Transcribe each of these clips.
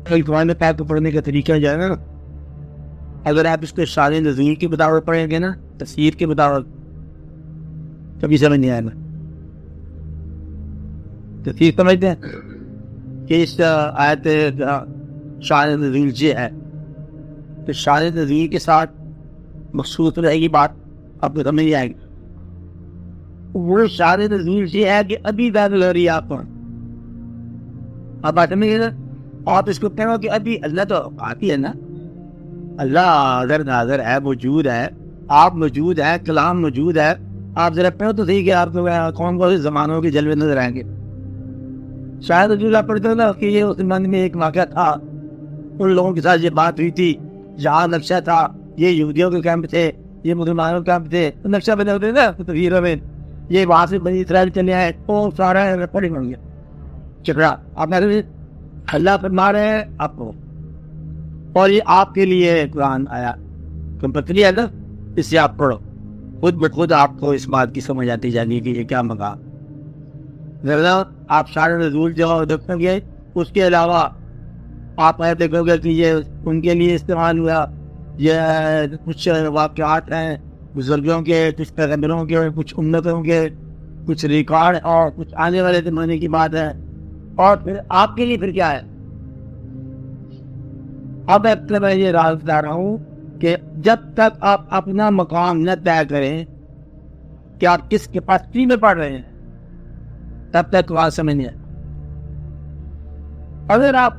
قرآن پاک کو پڑھنے کا طریقہ جو ہے نا، اگر آپ اس کو شان نزول کی بطور پڑھیں گے نا، تفسیر کے بطور، کبھی سمجھ نہیں آئے گا. تفسیر سمجھتے ہیں کہ اس آیت شان نزول یہ ہے، تو شان نزول کے ساتھ مخصوص رہے گی بات، آپ کو سمجھ نہیں آئے گی. وہ شان نزول یہ ہے کہ ابھی بات ہو رہی ہے آپ پر، آپ بات سمجھ گئے نا. آپ اس کو کہو کہ ابھی اللہ تو آتی ہے نا، اللہ حاضر ناظر ہے، موجود ہے، آپ موجود ہے، کلام موجود ہے. آپ ذرا پڑھو تو صحیح کہ آپ کو کون کون سے زمانوں کے جلوے نظر آئیں گے. شاید رسول آپ پڑھتے ہو نا کہ یہ اس زمانے میں ایک واقعہ تھا، ان لوگوں کے ساتھ یہ بات ہوئی تھی، جہاں نقشہ تھا، یہ یہودیوں کے کیمپ تھے، یہ مسلمانوں کے کیمپ تھے، نقشہ بنے ہوتے نا تصویروں میں، یہ وہاں سے بنی اسرائیل چلے آئے، وہ سارا پڑھی ہوں گے چکرا. آپ نے اللہ فرما رہے ہیں آپ کو، اور یہ آپ کے لیے قرآن آیا، تم پتلی ہے نا، اس سے آپ پڑھو، خود بخود آپ کو اس بات کی سمجھ آتی جانی کہ یہ کیا مقام. آپ شان نزول جو دیکھیں گے، اس کے علاوہ آپ دیکھو گے کہ یہ ان کے لیے استعمال ہوا، یہ کچھ واقعات ہیں بزرگوں کے، کچھ پیغمبروں کے، کچھ امتوں کے، کچھ ریکارڈ، اور کچھ آنے والے زمانے کی بات ہے. اور پھر آپ کے لیے پھر کیا ہے؟ اب میں یہ راز بتا رہا ہوں کہ جب تک آپ اپنا مقام نہ طے کریں کہ آپ کس کیپیسٹی میں پڑھ رہے ہیں، تب تک بات سمجھ نہیں آئے. اگر آپ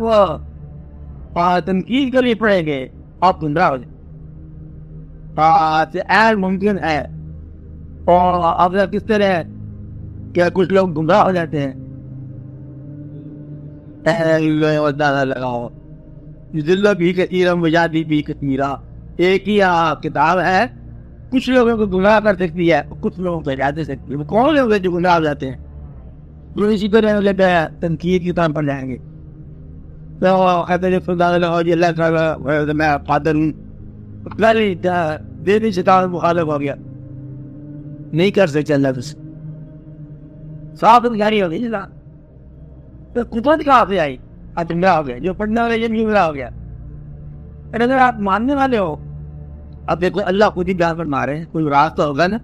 تنقید کے لیے پڑھیں گے آپ گمراہ ہو جائیں. ممکن ہے، اور اب کس طرح ہے کہ کچھ لوگ گمراہ ہو جاتے ہیں. لگاؤ ذلہ بھی کثیرہ مجادی بھی کثیرہ، ایک ہی کتاب ہے، کچھ لوگوں کو گمراہ کر سکتی ہے، کچھ لوگوں کو ہدایت دے سکتی ہے. کون لوگ ہیں جو گمراہ ہو جاتے ہیں؟ جو اسی طرح تنقید کی طرح پڑھ جائیں گے. اللہ تعالیٰ میں قادر ہوں، دینی شیطان مخالف ہو گیا، نہیں کر سکتے اللہ تو صاف جاری ہو گئی. تو قدرت کہاں سے آئی؟ آپ گمراہ ہو گئے، جو پڑھنے والے یہ بھی گمراہ ہو گیا. اگر آپ ماننے والے ہو، اب دیکھو اللہ خود ہی بیان فرما رہے ہیں، کوئی راستہ ہوگا نا.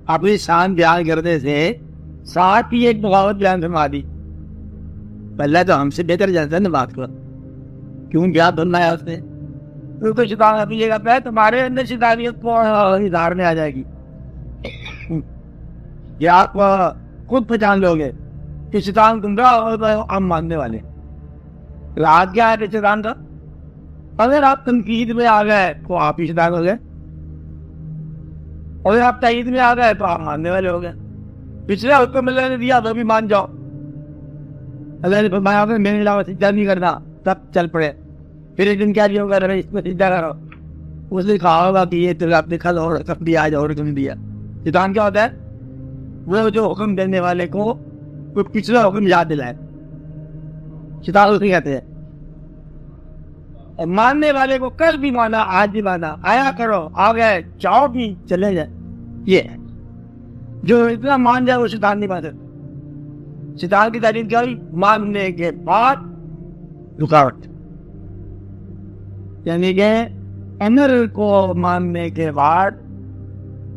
اپنی شان بیان کرنے سے ساتھ ہی ایک بغاوت بیان فرما دی. اللہ تو ہم سے بہتر جانتا ہے نا بات کو، کیوں بیان فرمایا اس نے؟ کیونکہ شیطان اپنی جگہ پہ، تمہارے اندر شیطانیت کو اظہار میں آ جائے گی. یہ آپ خود پہچان لو گے کہ شیطان گمراہ ہو، ہم ماننے والے. راز کیا ہے کہ شیطان کا؟ اگر آپ تنقید میں آ گئے تو آپ ہی شیطان ہو گئے، اور اگر آپ تائید میں آ گئے تو آپ ماننے والے ہو گئے. پچھلے حکم اللہ نے دیا تو بھی مان جاؤ. اللہ نے فرمایا کہ میرے علاوہ سجدہ نہیں کرنا، تب چل پڑے. پھر ایک دن کیا دیا ہوگا، اس میں سجدہ کرو. اس نے کہا ہوگا کہ یہ تو آپ نے کھل اور حکم دیا اور حکم دیا. شیطان کیا ہوتا ہے؟ وہ جو حکم دینے والے کو کوئی پچھلا حکم یاد دلائے، شیطان اسے کہتے ہیں. ماننے والے کو کل بھی مانا، آج بھی مانا، آیا کرو، آ گئے، جاؤ بھی، چلے جائے. یہ ہے جو اتنا مان جائے وہ شیطان نہیں مانتا. شیطان کی تعلیم کیا ہوئی؟ ماننے کے بعد رکاوٹ، یعنی کہ امر کو ماننے کے بعد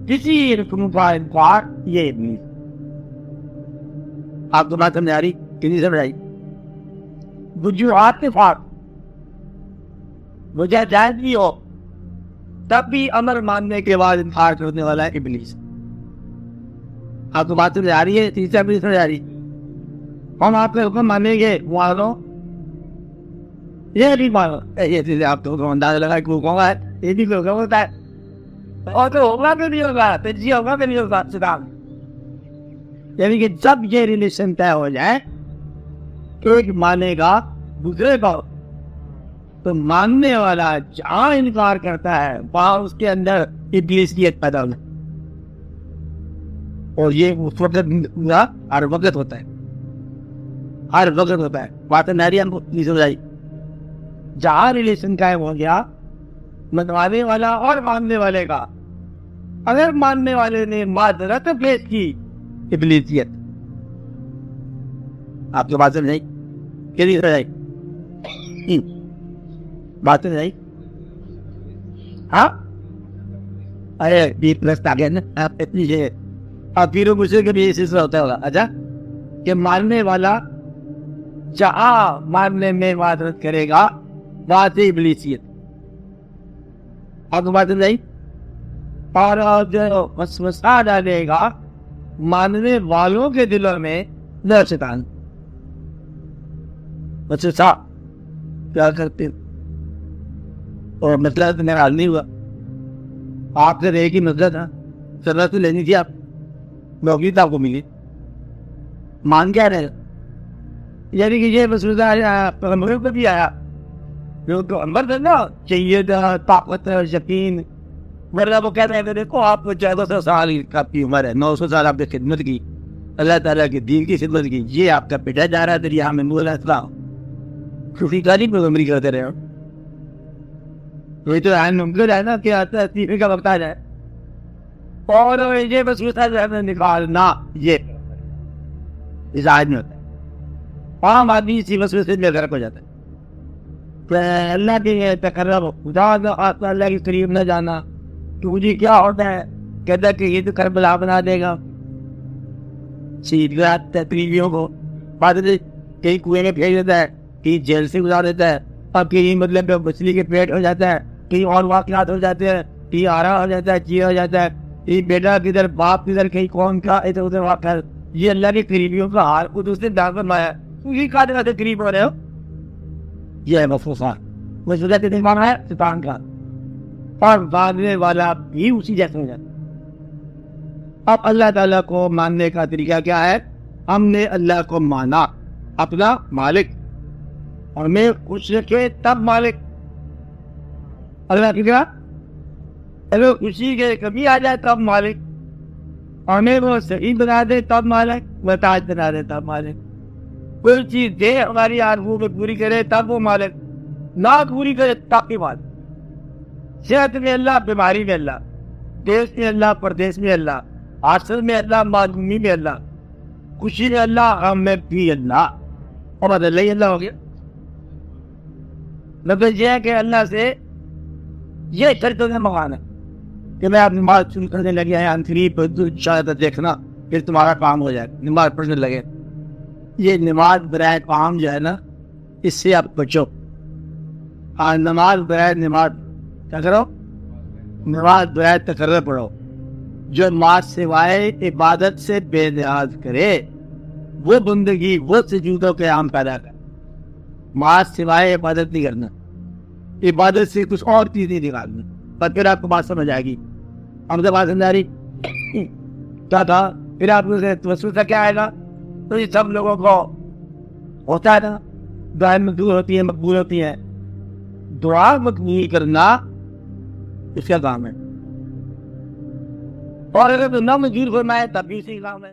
کسی رکن کا انکار. یہ ابلیس. آپ کو بات سمجھ آ رہی کہ نہیں سمجھ آئی؟ وجوہات کے ساتھ وجہ جائز بھی ہو تب بھی امر ماننے کے بعد انکار کرنے والا ہے ابلیس. آپ کو بات سمجھ آ رہی ہے؟ تیسرا بھی سمجھ آ رہی؟ ہم آپ کے حکم مانیں گے، مانو، یہ بھی مانو. یہ چیزیں آپ کو اندازہ لگا کہ حکم ہے، یہ بھی حکم ہوتا ہے، اور تو ہوگا کہ نہیں ہوگا، تجزیہ ہوگا کہ نہیں ہوگا. شیطان یعنی کہ جب یہ ریلیشن طے ہو جائے، ایک مانے گا دوسرے کا، تو ماننے والا جہاں انکار کرتا ہے وہاں اس کے اندر ابلیسیت پیدا ہونا. اور یہ اس وقت ہر وقت ہوتا ہے، ہر وقت ہوتا ہے. بات ناری ہم کو نہیں سمجھائی. جہاں ریلیشن قائم ہو گیا منوانے والا اور ماننے والے کا، اگر ماننے والے نے معذرت پیش کی، ابلیسیت. آپ کو بات سمجھائی کہ نہیں سمجھائی؟ بات نہیں ہاں ارے بی پلس آ گیا نا آپ اتنی ہے آپ پیرو مجھے کبھی یہ سلسلہ ہوتا ہوگا اچھا کہ مارنے والا جہاں مارنے میں معذرت کرے گا وہاں سے ابلیسیت آپ کو بات نہیں اور جو وسوسہ ڈالے گا ماننے والوں کے دلوں میں نہ شیطان وسوسہ کیا کرتے اور مسئلہ تو میرا حل نہیں ہوا آپ سے ایک ہی مسئلہ تھا سزا تو لینی تھی آپ نوکری تو آپ کو ملی مان کیا رہے یعنی کہ یہ مسئلہ پیغمبروں پہ بھی آیا جو تو انبر تھا نا چاہیے تھا طاقت یقین ورنہ وہ کہتے ہیں دیکھو آپ کو 1400 سال آپ کی عمر ہے 900 سال آپ نے خدمت کی اللہ تعالیٰ کے دین کی خدمت کی یہ آپ کا بیٹا جا رہا ہے دریا میں علیہ السلام کسی کا نہیں پیغمبری کرتے رہے یہ تو ممکن ہے نا کہ آتا استعفے کا وقت آ جائے اور یہ بس نکالنا یہ اجازت نہیں ہوتا ہے عام آدمی اسی وسوسے میں غرق ہو جاتا ہے اللہ کے تقرب خدا اللہ کے قریب نہ جانا تو مجھے کیا ہوتا ہے کہتا کہ یہ تو کربلا بنا دے گا تقریبیوں کو بعد کہیں کنویں میں پھینک دیتا ہے کہیں جیل سے گزار دیتا ہے اب کہیں مطلب مچھلی کے پیٹ ہو جاتا ہے کہیں اور واقعات ہو جاتے ہیں کہیں آرا ہو جاتا ہے چیز ہو جاتا ہے کہیں بیٹا کدھر باپ کدھر کہیں کون کا ادھر ادھر واقع یہ اللہ کے قریبیوں کا حال خود اس نے دان فرمایا یہ کہاں جگہ سے قریب ہو رہے ہو یہ ہے مفروضات وسوسہ کے دماغ ہے شیطان کا اور ماننے والا بھی اسی جیسے ہو جاتا اب اللہ تعالیٰ کو ماننے کا طریقہ کیا ہے ہم نے اللہ کو مانا اپنا مالک اور میں خوش رکھے تب مالک اللہ کی کیا اگر خوشی کے کمی آ جائے تب مالک اور میں وہ صحیح بنا دے تب مالک محتاج بنا دے تب مالک کوئی چیز دے ہماری آرزو میں پوری کرے تب وہ مالک نہ پوری کرے تب بھی مالک صحت میں اللہ بیماری میں اللہ دیش میں اللہ پردیش میں اللہ حاصل میں اللہ معلومی میں اللہ خوشی میں اللہ غم میں بھی اللہ اور بدل ہی اللہ ہو گیا مطلب یہ ہے کہ اللہ سے یہ شرطوں سے منگانا کہ میں آپ نماز شروع کرنے لگے ہیں انتری پر شاید دیکھنا پھر تمہارا کام ہو جائے نماز پڑھنے لگے یہ نماز برائے کام جو ہے نا اس سے آپ بچو اور نماز برائے نماز کیا کرو نماز برائے تقرر پڑھو جو نماز سوائے عبادت سے بے نیاز کرے وہ بندگی وہ سجود و قیام پیدا کر نماز سوائے عبادت نہیں کرنا عبادت سے کچھ اور چیز نہیں نکالنا پر پھر آپ کو بات سمجھ آئے گی ہم سے بات سمجھ آ رہی کیا تھا پھر آپ کو وسوسہ کیا آئے گا تو یہ سب لوگوں کو ہوتا ہے نا دعائیں مقبول ہوتی ہیں مقبول ہوتی ہیں دعا مقبول کرنا اس کا کام ہے اور اگر تو نہ منظور فرمائے تب بھی اسی کام ہے